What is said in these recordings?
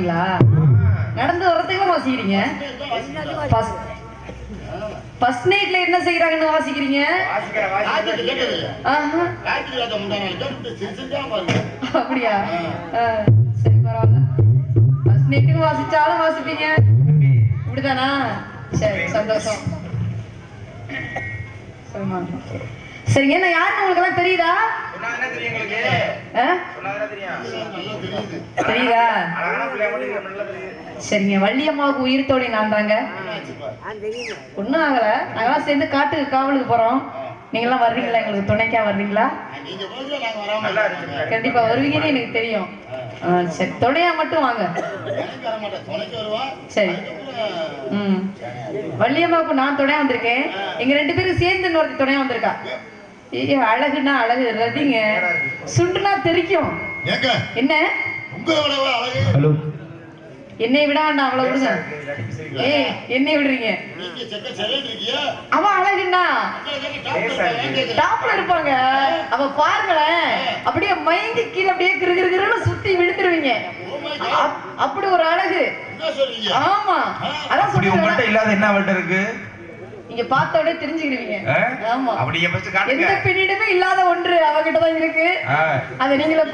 வாசிக்கிறீங்களா? நடந்து வரதுக்கு வாசிக்கிறீங்க. ஃபர்ஸ்ட் நைட்ல என்ன செய்யறாங்கன்னு வாசிக்கிறீங்க? அப்படியா? சரி, பரவாயில்ல. ஃபர்ஸ்ட் நைட்டுக்கு வாசிச்சாலும் வாசிப்பீங்க, இப்படிதானா? சரி, சந்தோஷம். சரிங்க, நான் யாருன்னு உங்களுக்கு எல்லாம் தெரியுதா? தெரியுதா? சரிங்க, வள்ளியம்மாவுக்கு உயிர் தோழி நான் தாங்க. ஒன்னும் ஆகல, நாங்கெல்லாம் சேர்ந்து காட்டுக்கு காவலுக்கு போறோம். நீங்க எல்லாம் வர்றீங்களா? எங்களுக்கு துணைக்கா வர்றீங்களா? கண்டிப்பா வருவீங்கன்னு எனக்கு தெரியும். சரி, துணையா மட்டும் வாங்க. சரி. வள்ளியம்மாவுக்கு நான் துணையா வந்திருக்கேன். எங்க 2 பேரும் சேர்ந்து இன்னொருத்தி துணையா வந்திருக்கா. அழகுனா அழகு ரதிங்க, சுண்டுனா தெரிக்கும். என்ன என்னை விட வேண்டாம், அவளை விடுங்க. என்னை விடுறீங்க? அவன் அழகுன்னா டாப்ல இருப்பாங்க. அவ பாருங்களேன், அப்படியே மயங்கி கீழே அப்படியே கிருகிருன்னு சுத்தி விழுத்துருவீங்க. அப்படி ஒரு அழகு. ஆமா, அதான் சொல்லுங்க. இல்லாத என்ன அவள்கிட்ட இருக்கு? நீங்க பார்த்த உடனே தெரிஞ்சுக்கிடுவீங்க. ஆமா, எந்த பெண்ணிடமே இல்லாத ஒன்று அவகிட்டதான் இருக்கு. அதை நீங்களே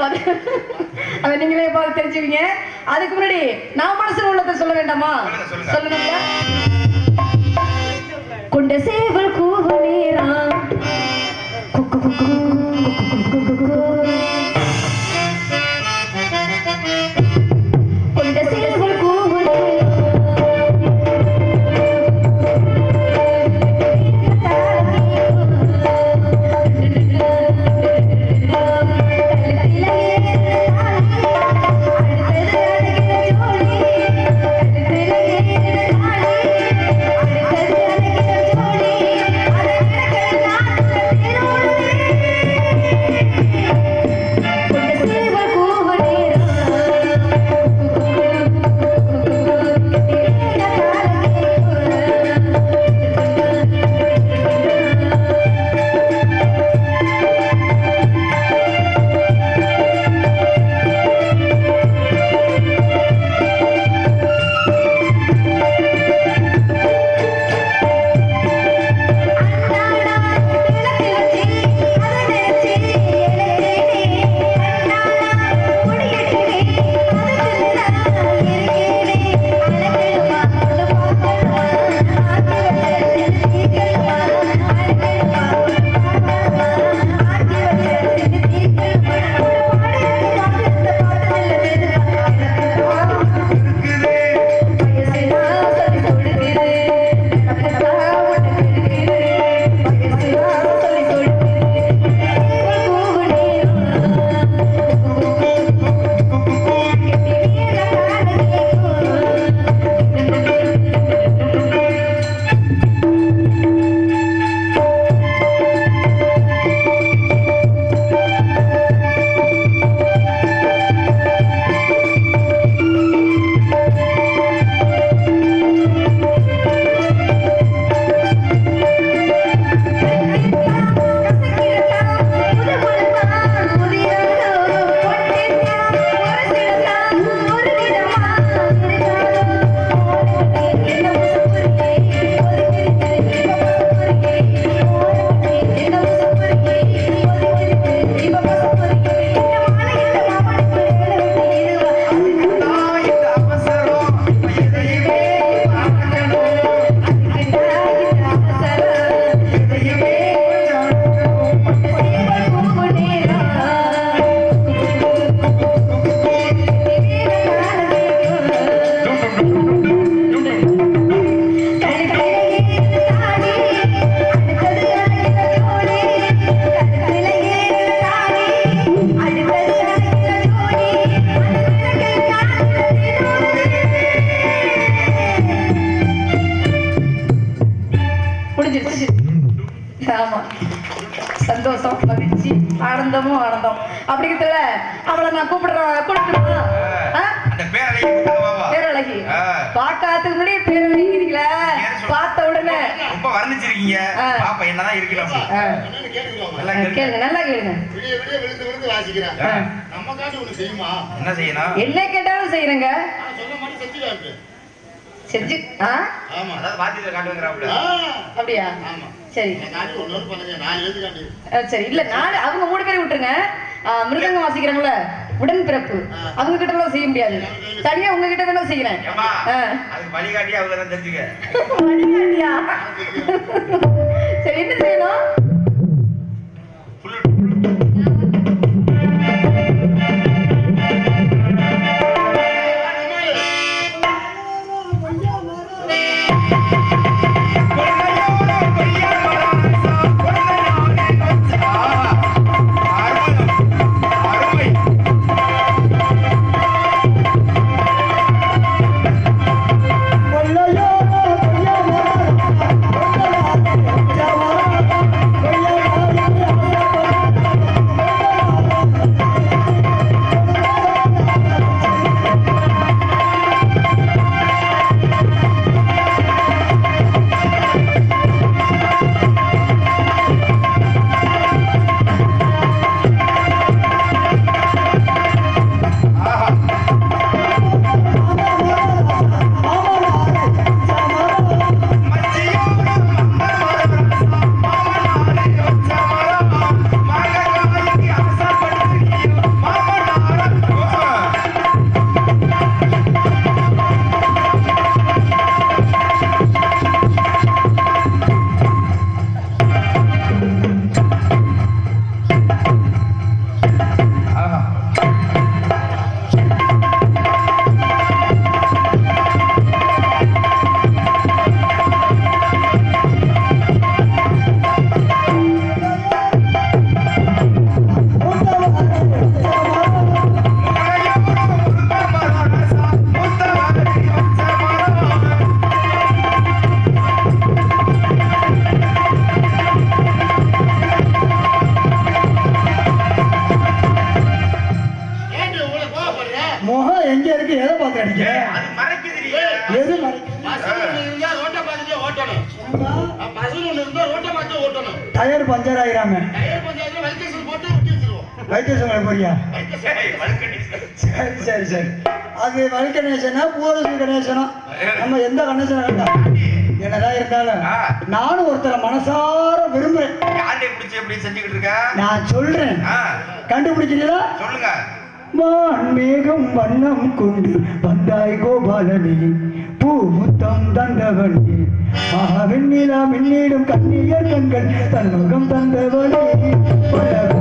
பார்த்து தெரிஞ்சுவீங்க. அதுக்கு முன்னாடி நான் மனசுல உள்ளதை சொல்ல வேண்டாமா? சொல்லுங்க. கொண்ட சேவல் கூவ நேரம் கொண்ட சேவல் கூவ சந்தோஷம், மகிழ்ச்சி, ஆனந்தமும் ஆனந்தம். அப்படிங்கிறதுல அவளை நான் கூப்பிடுறேன். பேரழகி பாக்காத்துக்கு முன்னாடி பேரழகிங்களா? பார்த்த உடனே ரொம்ப வர்ணிச்சிருக்கீங்க. பாப்பா என்னதான் இருக்கலாம் கேளுங்க, நல்லா கேளுங்க. என்ன செய்யணும்? என்ன கேட்டாலும் செய்யறேங்க. செஞ்சு அப்படியா? சரி சரி. இல்ல நாலு அவங்க 3 பேரை விட்டுருங்க. மிருதங்கம் வாசிக்கிறாங்கள உடன்பிறப்பு, அவங்க கிட்ட எல்லாம் செய்ய முடியாது. தனியா உங்ககிட்ட வேணா செய்யறேன். வழிகாட்டியா? சரி, என்ன செய்யணும்? டயர் பஞ்சர் ஆயிராம வைத்தியசாலை போறியா? சரி சரி சரி. அது வல் கணேசனா பூரசு கணேசனா நம்ம எந்த கணேசனா கண்டா என்னதான் இருந்தாலும் நானும் ஒருத்தரை மனசார விரும்புறேன். நான் சொல்றேன், கண்டுபிடிக்கிறீங்களா? சொல்லுங்க. வான் மேகம் வண்ணம் கொண்டு வந்தாய் கோபாலனி, பூ முத்தம் தந்தவனி, வெண்ணிலா மின்னிடும் கண்ணியர் கண்கள் தன்முகம் தந்தவனி, வான்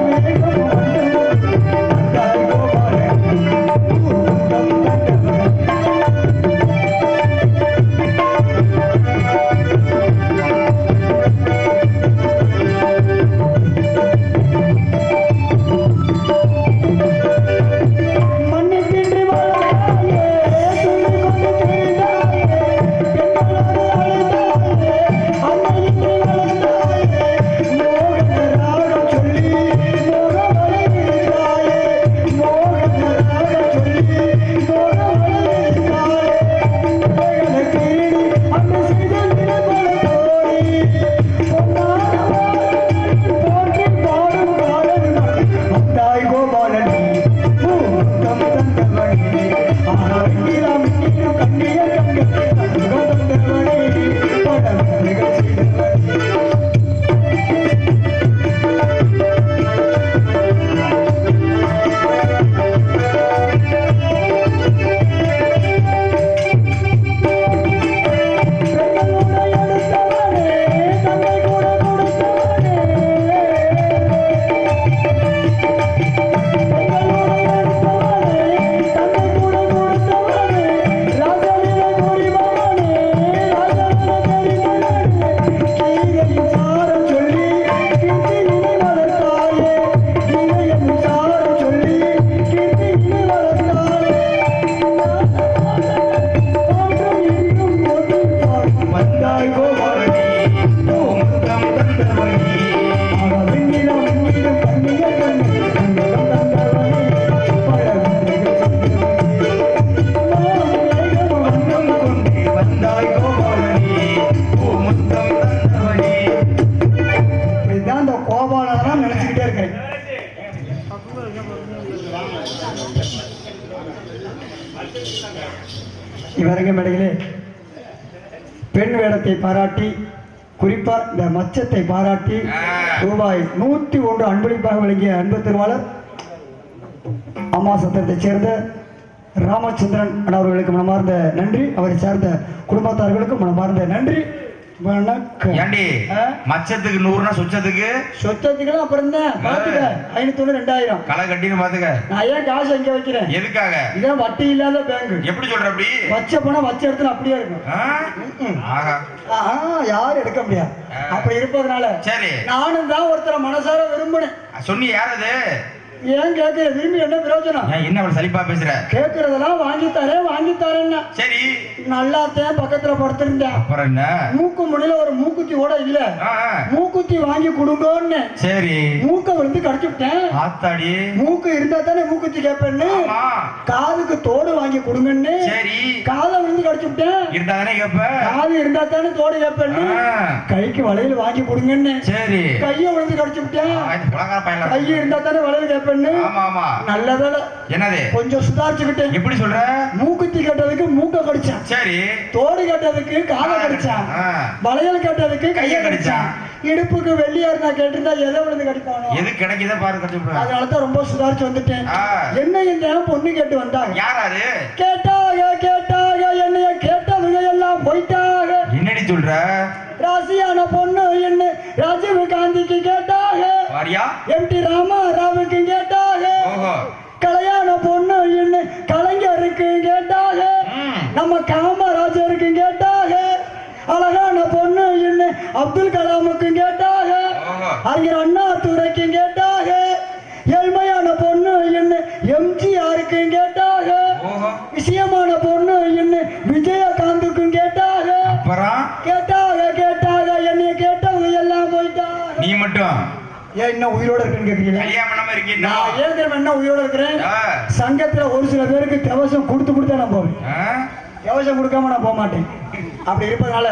மேகம் வண்ணம் வந்தாய் கோபாலனி, பூ முத்தம் தந்தவனி. No இவரங்க மேடையிலே பெண் வேடத்தை பாராட்டி குறிப்பா இந்த மச்சத்தை பாராட்டி ரூபாய் 101 அன்பளிப்பாக வழங்கிய அன்பு திருவாளர் அம்மா சத்திரத்தைச் சேர்ந்த ராமச்சந்திரன் அவர்களுக்கு மனமார்ந்த நன்றி. அவரை சார்ந்த குடும்பத்தார்களுக்கும் மனமார்ந்த நன்றி. மச்சத்துக்கு 100 சொச்சத்துக்கு சொச்சத்துக்கு அப்புறம் தான் பாத்துக்க 500 2000 களை கட்டின்னு பாத்துக்க. நான் ஏன் காசு அங்க வைக்கிறேன் எதுக்காக? இதான் வட்டி இல்லாத பேங்க். எப்படி சொல்ற? அப்படி வச்ச பணம் வச்ச இடத்துல அப்படியே இருக்கும். யாரும் எடுக்க முடியாது. அப்படி இருப்பதனால சரி நானும் தான் ஒருத்தர மனசார விரும்பினேன். சொன்னி யார் அது? ஏன் கேட்க விரும்பி என்ன பிரயோஜனம்? என்ன அவள் சலிப்பா பேசுற? கேட்கறதெல்லாம் வாங்கித்தாரேன்னா சரி நல்லாத்தான் பக்கத்துல படுத்திருந்தேன். அப்புறம் என்ன? மூக்கு முனையில ஒரு மூக்குத்தி கூட இல்ல. மூக்குத்தி வாங்கி கொடுங்கன்னு சரி மூக்க விழுந்து கடிச்சுட்டேன். ஆத்தாடி மூக்கு இருந்தா தானே மூக்குத்தி கேட்பேன்னு காதுக்கு தோடு வாங்கி கொடுங்கன்னு சரி காதை விழுந்து கடிச்சுட்டேன். இருந்தா தானே கேட்ப. காது இருந்தா தானே தோடு கேட்பேன்னு கைக்கு வளையல் வாங்கி கொடுங்கன்னு சரி கைய விழுந்து கடிச்சுட்டேன். கைய இருந்தா தானே வளையல் கேட்பேன். நல்ல வேலை என்னது கொஞ்சம் சுதாரிச்சுக்கிட்டேன். எப்படி சொல்ற? மூக்குத்தி கட்டதுக்கு மூக்க கடிச்சான் சரி தோடு கட்டதுக்கு காதை கடிச்சான் வளையல் கட்டதுக்கு கைய கடிச்சான். இடுப்புக்கு வெள்ளியா இருந்தா கேட்டிருந்தா எதை விழுந்து கடிப்பானோ எது கிடைக்குதா பாரு கடிச்சு. அதனாலதான் ரொம்ப சுதாரிச்சு வந்துட்டேன். என்ன இந்த பொண்ணு கேட்டு வந்தாங்க. யாராரு? கேட்டாக என்னைய கேட்டவங்க எல்லாம் போயிட்டாங்க. என்னடி சொல்ற? ராசியான பொண்ணு என்ன ராஜீவ் காந்திக்கு கேட்டாக. எம்டி ராமாராவுக்கு கேட்டாக. கல்யாண பொண்ணு என்ன கலைஞருக்கு கேட்டாக. நம்ம காமராஜருக்கு கேட்டாக. அழகான பொண்ணு என்ன அப்துல் கலாமுக்கு கேட்டாக. அறிஞர் அண்ணா துரைக்கு கேட்டாக. ஏழ்மையான பொண்ணு என்ன எம்ஜிஆருக்கு கேட்டாக. விஷயமான பொண்ணு என்ன விஜயகாந்துக்கும் கேட்டாக. கேட்டாக என்னைய கேட்டவங்க எல்லாம் போயிட்டாங்க. நீ மட்டும் ஏன் என்ன உயிரோட இருக்குன்னு கேக்குறீங்க? நான் ஏன் என்ன உயிரோட இருக்கிறேன்? சங்கத்துல ஒரு சில பேருக்கு தேவசம் கொடுத்து நான் போவேன். தேவசம் கொடுக்காம நான் போக மாட்டேன். அப்படி இருப்பதனால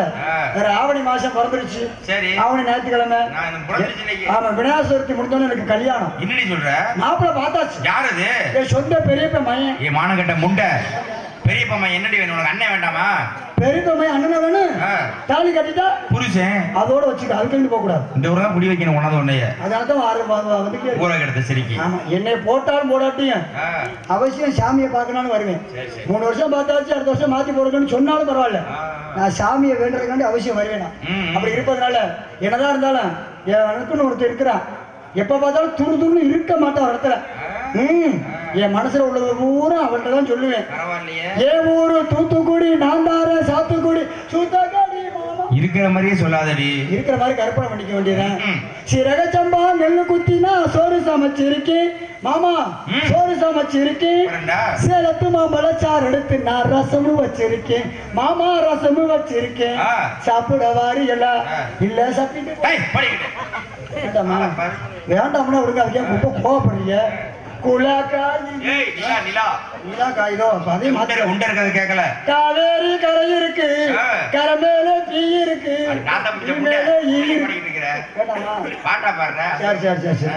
வேற ஆவணி மாசம் பிறந்துருச்சு. ஆவணி ஞாயிற்றுக்கிழமை ஆமா விநாயகர் சதுர்த்தி முடிஞ்சோன்னு எனக்கு கல்யாணம். என்னடி சொல்ற? மாப்பிள்ள பார்த்தாச்சு. யாரு? என் சொந்த பெரியப்ப மையன். ஏ மானகட்ட முண்டை பெரியப்ப மையன் என்னடி வேணும் உனக்கு? அண்ணன் வேண்டாமா? பெரியப்ப மையன் அண்ணனை வேணும். தாலி கட்டிட்டா புருஷன் அதோட வச்சுக்க. அதுக்கு போக கூடாது. இந்த ஊர் தான் குடி வைக்கணும் உனது உன்னைய. அதனாலதான் வந்து ஊரை கிடத்த சரிக்கு. ஆமா என்னை போட்டாலும் போடாட்டியும் அவசியம் சாமியை பார்க்கணும்னு வருவேன். 3 வருஷம் பார்த்தாச்சு அடுத்த வருஷம் மாத்தி போடுங்கன்னு சொன்னாலும் பரவாயில்ல. நான் சாமியை வேண்டுறதுக்காண்டி அவசியம் வருவேன். அப்படி இருப்பதனால என்னதான் இருந்தாலும் எனக்குன்னு ஒருத்தர் இருக்கிறான். எப்ப பார்த்தாலும் துருதுன்னு இருக்க மாட்டான் ஒரு இடத்துல. என் மனசுல உள்ளது பூரா அவன்கிட்ட தான் சொல்லுவேன். ஏன் ஊரு தூத்துக்குடி நான் தார சாத்துக்குடி சூத்தக்காடி இருக்கிற மாதிரியே சொல்லாதடி. இருக்கிற மாதிரி கற்பனை பண்ணிக்க வேண்டியதான். சிறக சம்பா நெல்லு குத்தினா சோறு சமைச்சிருக்கேன் மாமா. சோறு சமைச்சிருக்கேன். சேலத்து மாம்பழச்சாறு எடுத்து நான் ரசமும் வச்சிருக்கேன் மாமா. ரசமும் வச்சிருக்கேன். சாப்பிட வாரி எல்லாம் இல்ல சாப்பிட்டு வேண்டாமா? வேண்டாம்னா விடுங்க. அதுக்கே ரொம்ப கோவப்படுறீங்க. காவேரி கரை இருக்கு கரை மேல தீ இருக்கு. சரி சரி சரி.